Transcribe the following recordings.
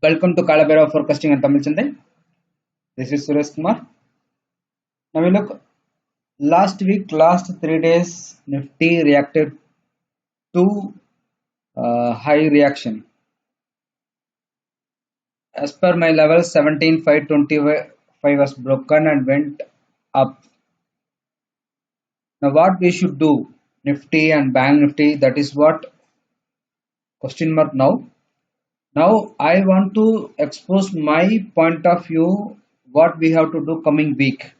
Welcome to Kalabera Forecasting and Tamil Chennai. This is Suresh Kumar. Now we look last week, last 3 days, Nifty reacted to high reaction. As per my level, 17,525 was broken and went up. Now what we should do, Nifty and Bank Nifty, that is what question mark now. Now I want to expose my point of view, what we have to do coming week.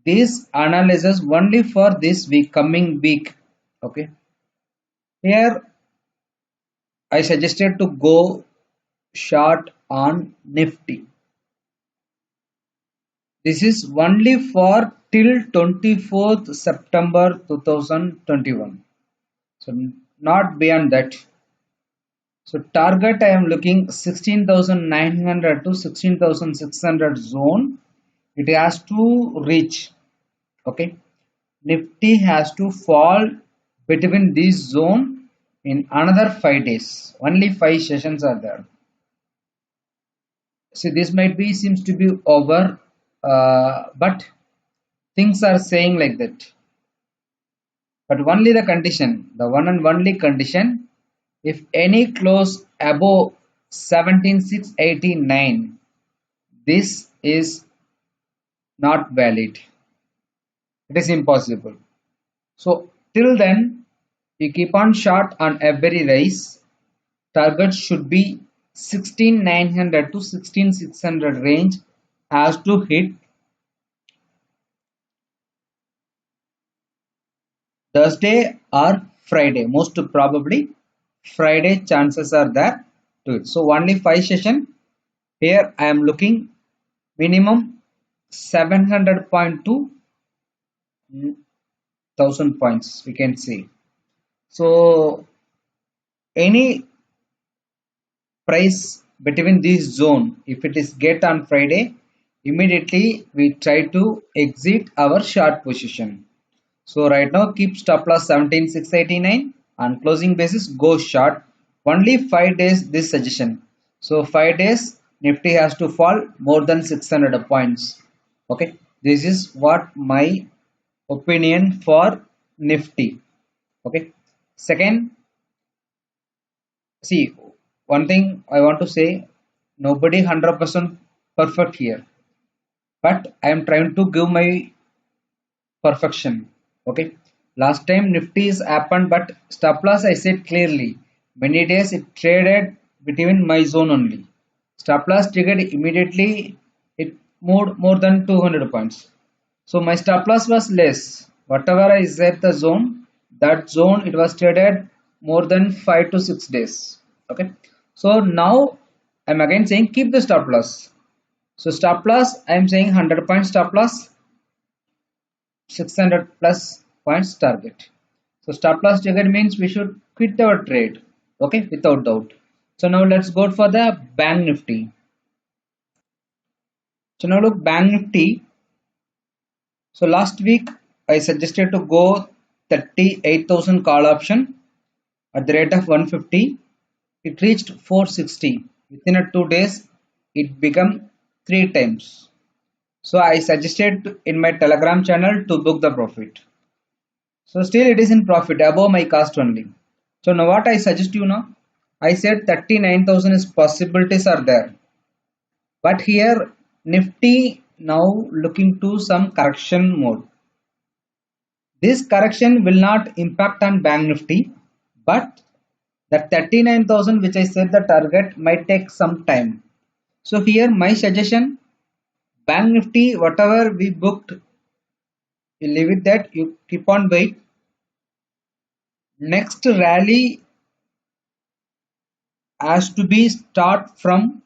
This analysis only for this week, coming week. Okay, here I suggested to go short on Nifty. This is only for till 24th September 2021. So not beyond that. So target I am looking 16,900 to 16,600 zone. It has to reach. Okay. Nifty has to fall between this zone in another 5 days. Only 5 sessions are there. See, this might be seems to be over, but things are saying like that. But only the condition, the one and only condition, if any close above 17,689, this is not valid. It is impossible. So till then, you keep on short on every rise. Target should be 16,900 to 16,600 range has to hit. Thursday or Friday, most probably Friday chances are there to it. So only 5 session. Here I am looking minimum 700 point to 1000 points, we can see. So any price between this zone, if it is get on Friday, immediately we try to exit our short position. So right now keep stop loss 17,689 on closing basis, go short. Only 5 days this suggestion. So 5 days Nifty has to fall more than 600 points. Okay, this is what my opinion for Nifty. Okay, second, see, one thing I want to say, nobody 100% perfect here, but I am trying to give my perfection. Okay, last time Nifty is happened, but stop loss I said clearly, many days it traded between my zone only. Stop loss triggered immediately, it moved more than 200 points. So my stop loss was less. Whatever I set the zone, that zone it was traded more than 5 to 6 days. Okay. So now I'm again saying keep the stop loss. So stop loss I'm saying 100 points stop loss, 600 plus points target. So stop loss triggered means we should quit our trade. Okay, without doubt. So now let's go for the Bank Nifty. So now look Bank Nifty. So last week I suggested to go 38,000 call option at the rate of 150. It reached 460. Within a 2 days it became 3 times. So I suggested in my Telegram channel to book the profit. So still it is in profit above my cost only. So now what I suggest you now, I said 39,000 is possibilities are there. But here Nifty now looking to some correction mode. This correction will not impact on Bank Nifty, but the 39,000 which I said the target might take some time. So here my suggestion, Bank Nifty whatever we booked, you leave it that, you keep on wait. Next rally has to be start from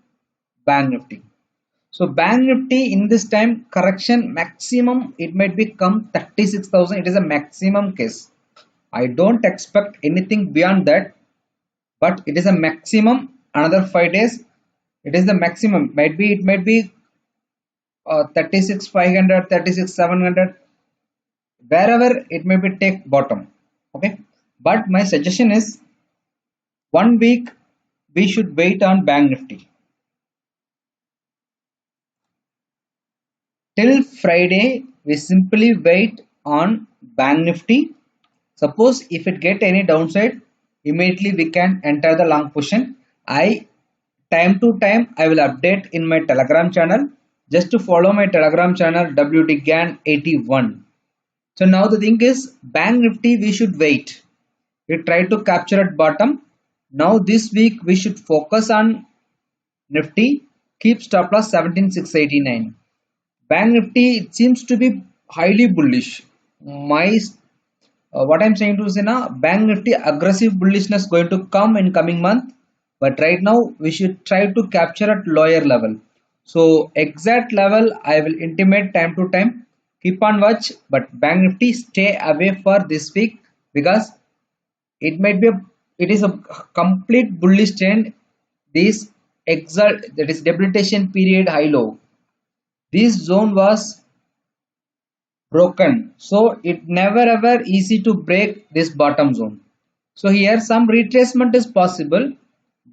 Bank Nifty. So Bank Nifty in this time correction maximum it might become 36,000. It is a maximum case. I don't expect anything beyond that, but it is a maximum. Another 5 days it is the maximum. It might be 36,500, 36,700, wherever it may be take bottom. Okay, but my suggestion is 1 week we should wait on Bank Nifty. till Friday we simply wait on Bank Nifty. Suppose if it get any downside, immediately we can enter the long position. Time to time I will update in my Telegram channel. Just to follow my Telegram channel WDGAN81. So now the thing is Bank Nifty we should wait. We try to capture at bottom. Now this week we should focus on Nifty. Keep stop loss 17,689. Bank Nifty it seems to be highly bullish. My what I'm saying to say now, Bank Nifty aggressive bullishness going to come in coming month. But right now we should try to capture at lower level. So exact level I will intimate time to time. Keep on watch, but Bank Nifty stay away for this week because it is a complete bullish trend. This exalt that is debilitation period high low. This zone was broken, so it never ever easy to break this bottom zone. So here some retracement is possible.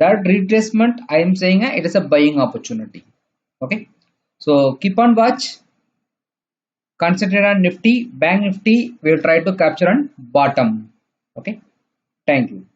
That retracement I am saying it is a buying opportunity. Okay, so keep on watch. Concentrate on Nifty, Bank Nifty. We will try to capture on bottom. Okay, thank you.